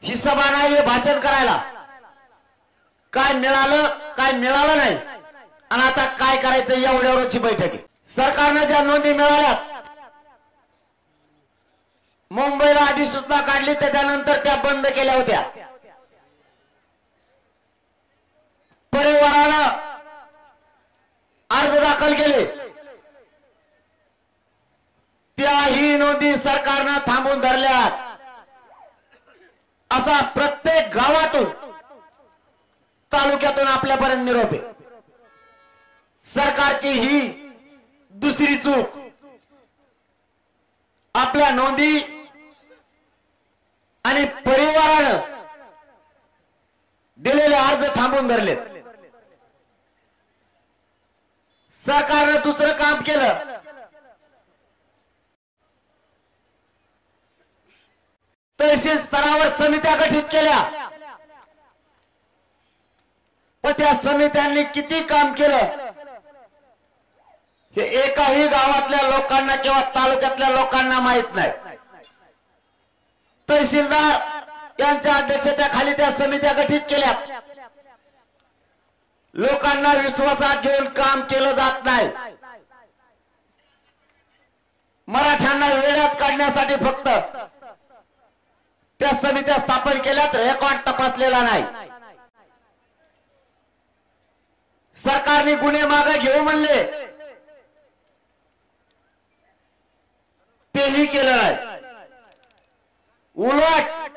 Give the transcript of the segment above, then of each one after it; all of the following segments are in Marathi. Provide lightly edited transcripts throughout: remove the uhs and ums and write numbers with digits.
ही सभा नाही भाषण करायला, काय मिळालं काय मिळालं नाही आणि आता काय करायचं एवढ्यावरची बैठक आहे। सरकारने ज्या नोंदी मिळाल्या मुंबईला अधिसूचना काढली त्याच्यानंतर त्या बंद केल्या होत्या। परिवाराला अर्ज दाखल केले, त्याही नोंदी सरकारने थांबवून धरल्या। असा प्रत्येक गावातून तालुक्यातून आपल्यापर्यंत निरोप आहे। सरकारची ही दुसरी चूक, आपल्या नोंदी आणि परिवाराने दिलेले अर्ज थांबवून धरले। सरकारने दुसरं काम केलं, तहसील स्तरावर समित्या गठीत केल्या, पण त्या समित्यांनी किती काम केलं हे एकाही गावातल्या लोकांना किंवा तालुक्यातल्या लोकांना माहित नाही। तहसीलदार यांच्या अध्यक्षतेखाली त्या समित्या गठीत केल्या, लोकांना विश्वासात घेऊन काम केलं जात नाही। मराठ्यांना वेड्यात काढण्यासाठी फक्त त्या समित्या स्थापन केल्यात, रेकॉर्ड तपासलेला नाही। सरकारने गुन्हे मागे घेऊ म्हणले, तेही केलं नाही। उलट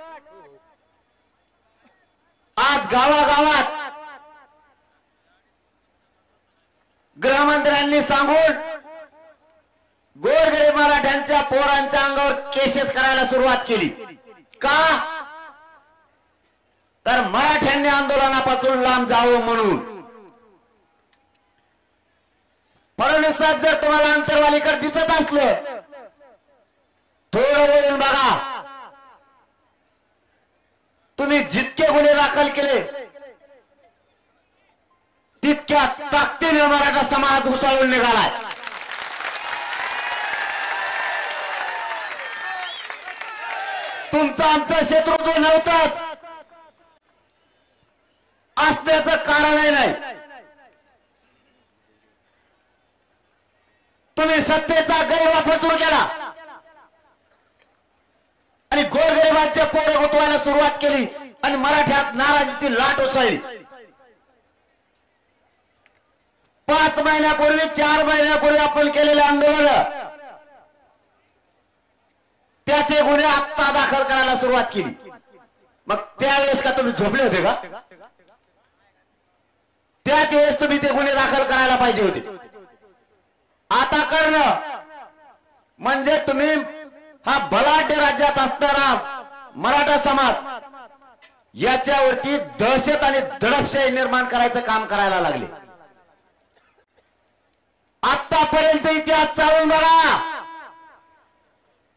आज गावागावात गृहमंत्र्यांनी सांगून गोरगरीब मराठ्यांच्या पोरांच्या अंगावर केसेस करायला सुरुवात केली। का? तर मराठ्यांनी आंदोलनापासून लांब जावं म्हणून। फडणवीसात जर तुम्हाला अंतरवालीकडे दिसत असलं, थोडं वळून बघा। तुम्ही जितके गुन्हे दाखल केले तितक्या ताकदीने मराठा समाज उसळून निघालाय। तुमचं आमचं शत्रुत्व नव्हतंच, असण्याचं कारणही नाही। तुम्ही सत्तेचा गैरवापर सुरू केला आणि गोरगरिबांचे पोरं गुतवायला सुरुवात केली आणि मराठ्यात नाराजीची लाट उसळली। 5 महिन्यापूर्वी 4 महिन्यापूर्वी आपण केलेले आंदोलन त्याचे गुन्हे आत्ता दाखल करायला सुरुवात केली। मग त्यावेळेस का तुम्ही झोपले होते का? त्याच वेळेस तुम्ही ते गुन्हे दाखल करायला पाहिजे होते। आता करणं म्हणजे तुम्ही हा बलाढ्य राज्यात असणारा मराठा समाज याच्यावरती दहशत आणि दडपशाही निर्माण करायचं काम करायला लागले। आतापर्यंत इतिहास चालून बघा,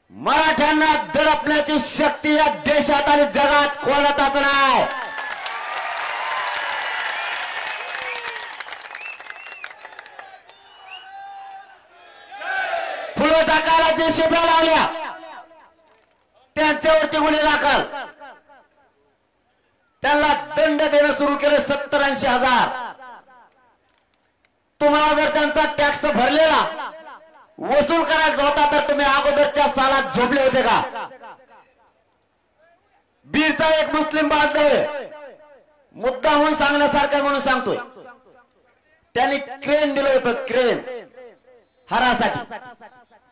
मराठ्यांना दडपण्याची शक्ती या देशात आणि जगात कोणाचाच नाही। पुढे टाकायला जे शिफ्या लावल्या त्यांच्यावरती गुन्हे दाखल, त्यांना दंड देणं सुरू केलं 70-80 हजार। तुम्हाला जर त्यांचा टॅक्स भरलेला वसूल करायचा होता तर तुम्ही अगोदरच्या सालात झोपले होते का? बीडचा एक मुस्लिम बांधव मुद्दा म्हणून सांगण्यासारखं म्हणून सांगतोय, त्यांनी क्रेन दिलं होतं, क्रेन हरासाठी,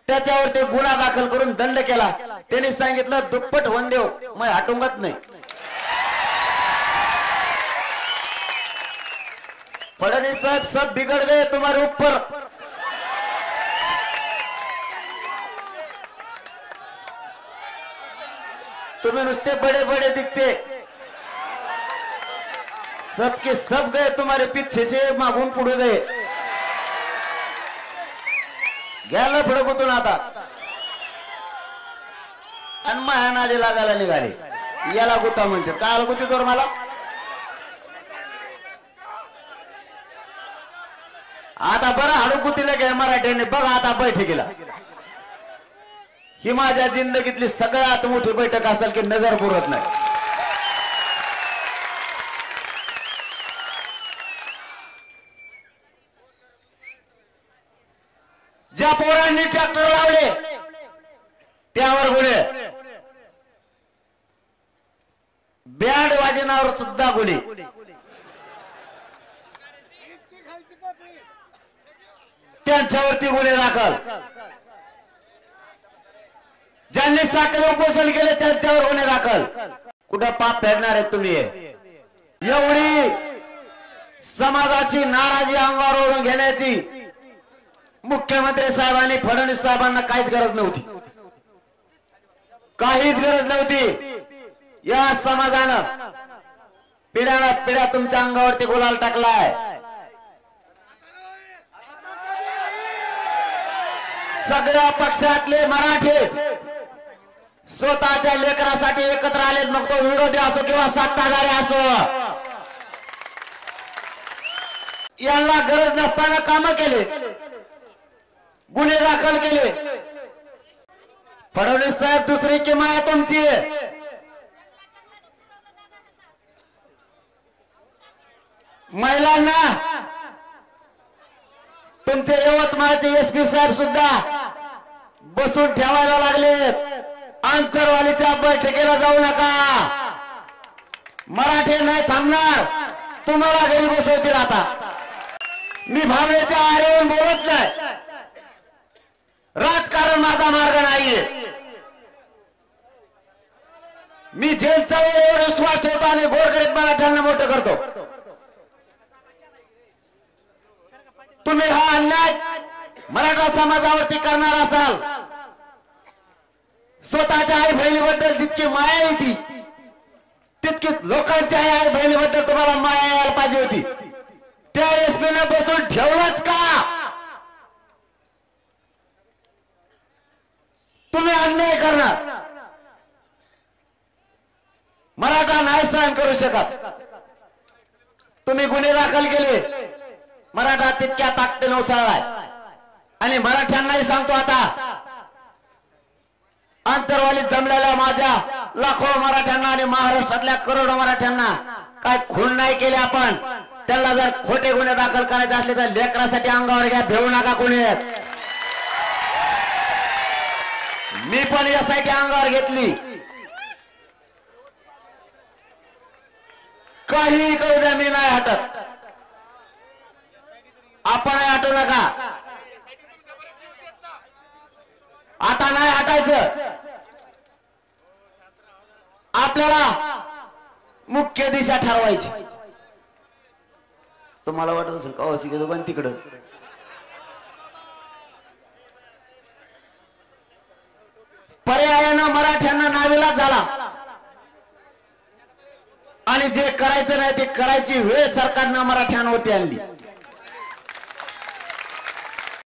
त्याच्यावर ते गुन्हा दाखल करून दंड केला। त्यांनी सांगितलं दुप्पट होऊन देव, मैं हटूंगाच नाही। फडणवीस साहब सब बिगड़ गए तुम्हारे ऊपर। तुम्हें नुसते बड़े बड़े दिखते, सबके सब गए तुम्हारे पीछे से, मागून पुढे गए। घ्यायला फडकून आता आणि महानादी लागायला निघाले। याला गुत्ता म्हणते, काय गुत्ती तोर मला? आता बरं हडकुतीला घ्या मराठ्यांनी, बघा आता बैठकीला ही माझ्या जिंदगीतली सगळ्यात मोठी बैठक असेल की नजर पुरत नाही। ज्या पोरांनी ट्रॅक्टर लावले त्यावर गुन्हे, बँड वाजवण्यावर सुद्धा गुन्हे, त्यांच्यावरती गुन्हे दाखल, ज्यांनी साखर उपोषण केले त्यांच्यावर गुन्हे दाखल. कुठं पाप फेडणार आहेत तुम्ही? एवढी समाजाची नाराजी अंगावर ओढून घेण्याची मुख्यमंत्री साहेबांनी, फडणवीस साहेबांना काहीच गरज नव्हती, काहीच गरज नव्हती. या समाजानं पिढ्यानं पिढ्या तुमच्या अंगावरती गुलाल टाकलाय. सगळ्या पक्षातले मराठी स्वतःच्या लेकरासाठी एकत्र आले, मग तो विरोधी असो किंवा सत्ताधारी असो. यांना गरज नसताना काम केले, गुन्हे दाखल केले. फडणवीस साहेब दुसरी किंमत आहे तुमची. महिलांना तुमचे यवतमाळचे एसपी साहेब सुद्धा बसून ठेवायला लागलेत. आंतरवालीच्या बैठकीला जाऊ नका, मराठी नाही थांबणार, तुम्हाला घरी बसवतील. आता मी भावनेच्या आरेवरून बोलत नाही, राजकारण माझा मार्ग नाहीये. मी जेलचा विश्वास ठेवतो आणि गोरगरीब मराठ्यांना मोठं करतो. तुम्ही हा अन्याय मराठा समाजावरती करणार असाल, स्वतःच्या आई बहिणीबद्दल जितकी माया येते तितकी लोकांच्या आई बहिणीबद्दल तुम्हाला माया यायला पाहिजे होती. त्या एसपीने बसून ठेवलंच का? तुम्ही अन्याय करणार, मराठा नाही सहन करू शकत. तुम्ही गुन्हे दाखल केले, मराठा तितक्या ताकदीने उसळलाय. आणि मराठ्यांनाही सांगतो, आता आंतरवालीत जमलेल्या माझ्या लाखो मराठ्यांना आणि महाराष्ट्रातल्या करोडो मराठ्यांना काय खून नाही केले आपण. त्यांना जर खोटे गुन्हे दाखल करायचे असले तर लेकरासाठी अंगावर घ्या, भेऊ नका कोणी. मी पण यासाठी अंगावर घेतली, काही करू द्या, मी नाही हटत. आपण हटू नका, आता नाही हटायचं. आपल्याला मुख्य दिशा ठरवायची. तुम्हाला वाटत असेल कवाची घेतो पण तिकडं पर्यायानं मराठ्यांना नाविलाज झाला आणि जे करायचं नाही ते करायची वेळ सरकारनं मराठ्यांवरती आणली.